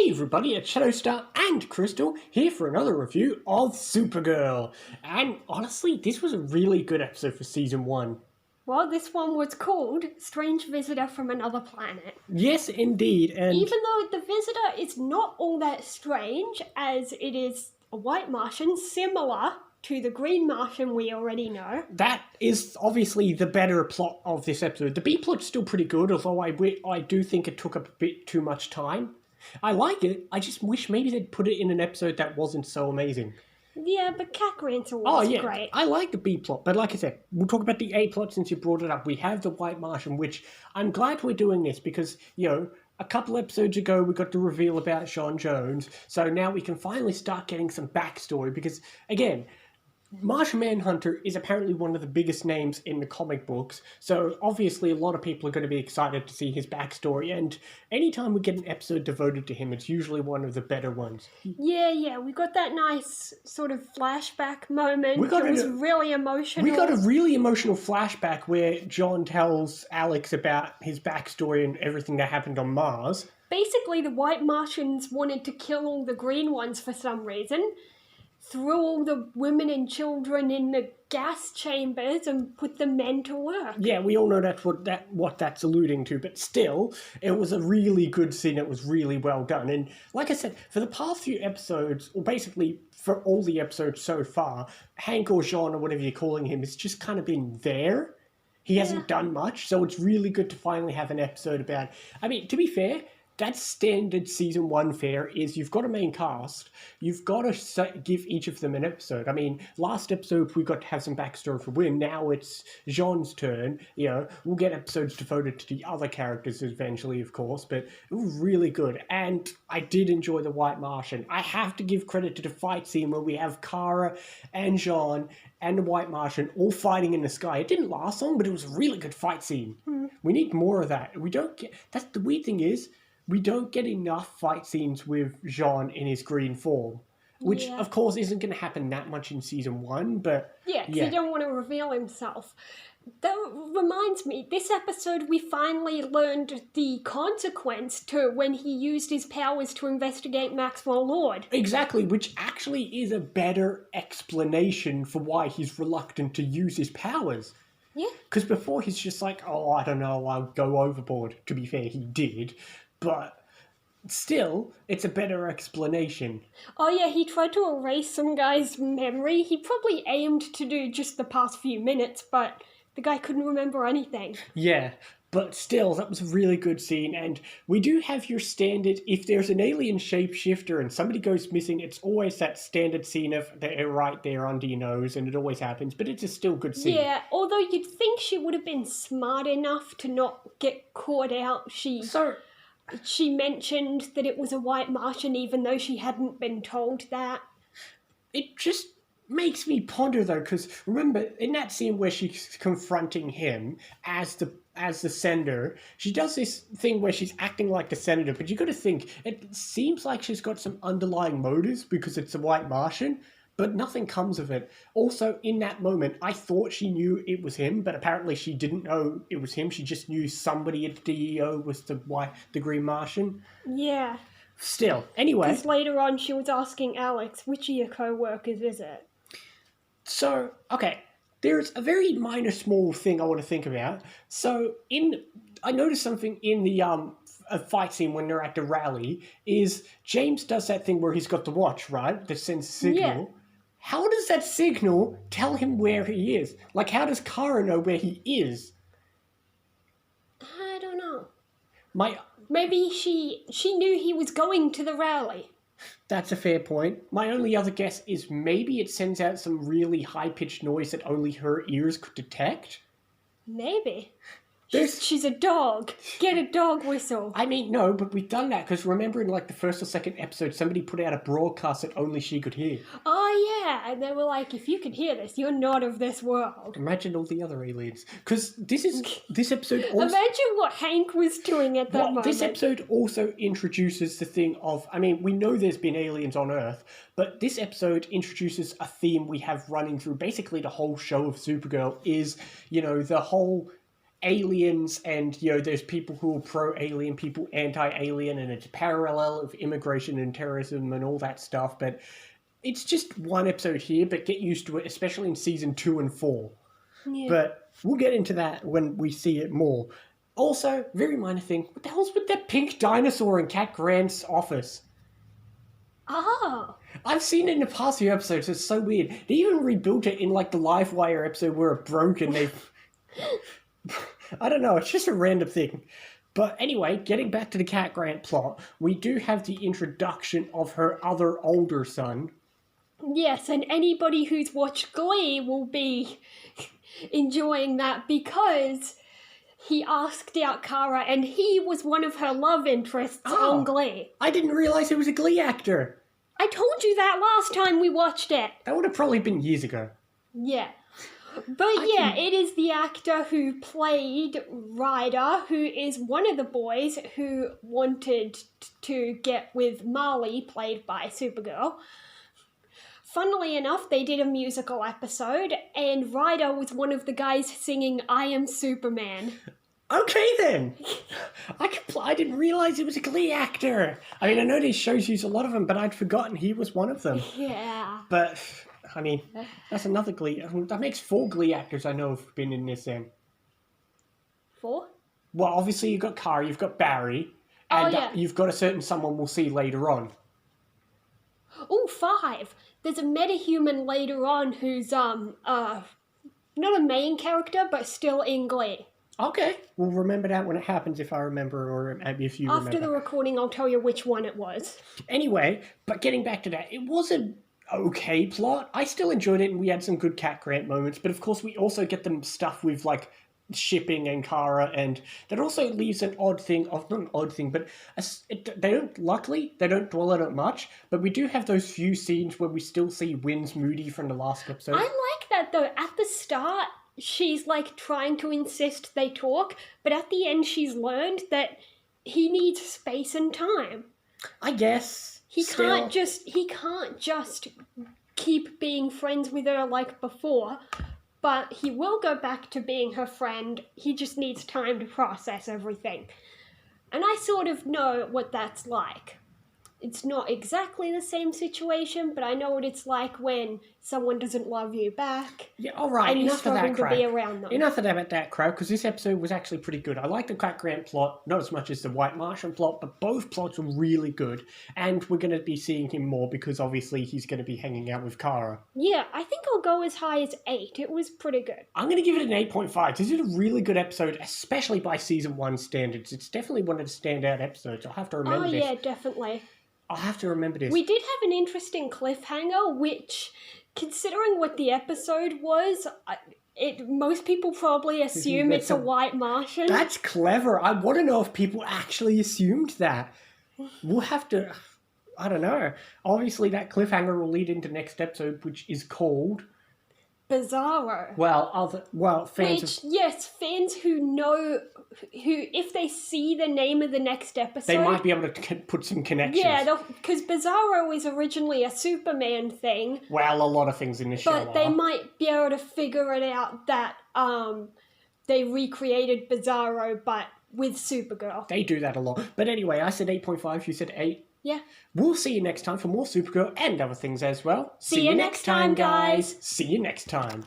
Hey everybody, it's Shadowstar and Crystal here for another review of Supergirl. And honestly, this was a really good episode for Season 1. Well, this one was called Strange Visitor from Another Planet. Yes, indeed, and... Even though the visitor is not all that strange, as it is a White Martian similar to the Green Martian we already know. That is obviously the better plot of this episode. The B-plot's still pretty good, although I do think it took a bit too much time. I like it, I just wish maybe they'd put it in an episode that wasn't so amazing. Yeah, but Cat Grant's always great. I like the B-plot, but like I said, we'll talk about the A-plot since you brought it up. We have the White Martian, which I'm glad we're doing this because, you know, a couple episodes ago we got the reveal about Jonn, so now we can finally start getting some backstory because, again, Martian Manhunter is apparently one of the biggest names in the comic books, so obviously a lot of people are going to be excited to see his backstory, and anytime we get an episode devoted to him, it's usually one of the better ones. Yeah, we got that nice sort of flashback moment. It was really emotional. We got a really emotional flashback where Jonn tells Alex about his backstory and everything that happened on Mars. Basically, the White Martians wanted to kill all the green ones for some reason, threw all the women and children in the gas chambers and put the men to work. Yeah, we all know that's what that's alluding to, but still, it was a really good scene. It was really well done. And like I said, for the past few episodes, or basically for all the episodes so far, Hank or Jonn, or whatever you're calling him, has just kind of been there. He hasn't done much, so it's really good to finally have an episode about... I mean, to be fair, that's standard Season 1 fare, is you've got a main cast, you've got to give each of them an episode. I mean, last episode we got to have some backstory for Wynn, now it's Jean's turn, you know, we'll get episodes devoted to the other characters eventually, of course, but it was really good, and I did enjoy the White Martian. I have to give credit to the fight scene where we have Kara and Jonn and the White Martian all fighting in the sky. It didn't last long, but it was a really good fight scene. We need more of that. We don't get... That's the weird thing is, we don't get enough fight scenes with Jonn in his green form, which, of course, isn't going to happen that much in Season 1, but... Yeah, because he don't want to reveal himself. That reminds me, this episode we finally learned the consequence to when he used his powers to investigate Maxwell Lord. Exactly, which actually is a better explanation for why he's reluctant to use his powers. Yeah. Because before he's just like, oh, I don't know, I'll go overboard. To be fair, he did. But still, it's a better explanation. Oh yeah, he tried to erase some guy's memory. He probably aimed to do just the past few minutes, but the guy couldn't remember anything. Yeah, but still, that was a really good scene, and we do have your standard, if there's an alien shapeshifter and somebody goes missing, it's always that standard scene of they're right there under your nose, and it always happens, but it's a still good scene. Yeah, although you'd think she would have been smart enough to not get caught out. She mentioned that it was a White Martian even though she hadn't been told that. It just makes me ponder though, because remember, in that scene where she's confronting him as the senator, she does this thing where she's acting like the senator, but you got to think, it seems like she's got some underlying motives because it's a White Martian, but nothing comes of it. Also, in that moment, I thought she knew it was him, but apparently she didn't know it was him. She just knew somebody at the DEO was the Green Martian. Yeah. Still, anyway. Because later on she was asking Alex, which of your co-workers is it? So, okay, there's a very minor small thing I want to think about. So, I noticed something in the a fight scene when they're at the rally, is James does that thing where he's got the watch, right, that sends a signal. Yeah. How does that signal tell him where he is? Like, how does Kara know where he is? I don't know. Maybe she knew he was going to the rally. That's a fair point. My only other guess is maybe it sends out some really high-pitched noise that only her ears could detect? Maybe. She's a dog. Get a dog whistle. I mean, no, but we've done that, because remember in like the first or second episode, somebody put out a broadcast that only she could hear. Oh yeah, and they were like, if you could hear this, you're not of this world. Imagine all the other aliens. Because this episode also... Imagine what Hank was doing at that moment. This episode also introduces the thing of, I mean, we know there's been aliens on Earth, but this episode introduces a theme we have running through basically the whole show of Supergirl is, you know, the whole... aliens and, there's people who are pro-alien, people anti-alien, and it's a parallel of immigration and terrorism and all that stuff, but it's just one episode here, but get used to it, especially in season 2 and 4. Yeah. But we'll get into that when we see it more. Also, very minor thing, what the hell's with that pink dinosaur in Cat Grant's office? Oh. I've seen it in the past few episodes, it's so weird. They even rebuilt it in, like, the Livewire episode where it broke and they... I don't know, it's just a random thing. But anyway, getting back to the Cat Grant plot, we do have the introduction of her other older son. Yes, and anybody who's watched Glee will be enjoying that because he asked out Kara and he was one of her love interests on Glee. I didn't realize he was a Glee actor. I told you that last time we watched it. That would have probably been years ago. Yeah. But it is the actor who played Ryder, who is one of the boys who wanted to get with Marley, played by Supergirl. Funnily enough, they did a musical episode, and Ryder was one of the guys singing I Am Superman. Okay then! I didn't realise he was a Glee actor! I mean, I know these shows use a lot of them, but I'd forgotten he was one of them. Yeah. But... I mean, that's another Glee. That makes 4 Glee actors I know have been in this then. 4? Well, obviously you've got Kara, you've got Barry, and you've got a certain someone we'll see later on. Oh, 5. There's a metahuman later on who's, not a main character, but still in Glee. Okay, we'll remember that when it happens if I remember, or maybe if you remember. After the recording, I'll tell you which one it was. Anyway, but getting back to that, it was an okay plot. I still enjoyed it, and we had some good Cat Grant moments, but of course we also get them stuff with, like, shipping and Kara, and that also leaves an odd thing, not an odd thing, but they don't dwell on it much, but we do have those few scenes where we still see Wynn's moody from the last episode. I like that, though. At the start, she's, like, trying to insist they talk, but at the end she's learned that he needs space and time. I guess. He can't just keep being friends with her like before, but he will go back to being her friend. He just needs time to process everything. And I sort of know what that's like. It's not exactly the same situation, but I know what it's like when someone doesn't love you back. Yeah, all right, and you're enough of that crap. To be around them. Enough of that crap, because this episode was actually pretty good. I like the Cat Grant plot, not as much as the White Martian plot, but both plots were really good. And we're going to be seeing him more because obviously he's going to be hanging out with Kara. Yeah, I think I'll go as high as 8. It was pretty good. I'm going to give it an 8.5. This is a really good episode, especially by season 1 standards. It's definitely one of the standout episodes. I'll have to remember this. Oh, yeah, definitely. I'll have to remember this. We did have an interesting cliffhanger, which, considering what the episode was, most people probably assume it's a White Martian. That's clever. I want to know if people actually assumed that. We'll have to... I don't know. Obviously, that cliffhanger will lead into next episode, which is called... Bizarro. Fans who know, if they see the name of the next episode, they might be able to put some connections. Yeah, because Bizarro is originally a Superman thing. Well, a lot of things in the show but they might be able to figure it out that they recreated Bizarro, but with Supergirl. They do that a lot. But anyway, I said 8.5, you said 8. Yeah. We'll see you next time for more Supergirl and other things as well. See you next time, guys. See you next time.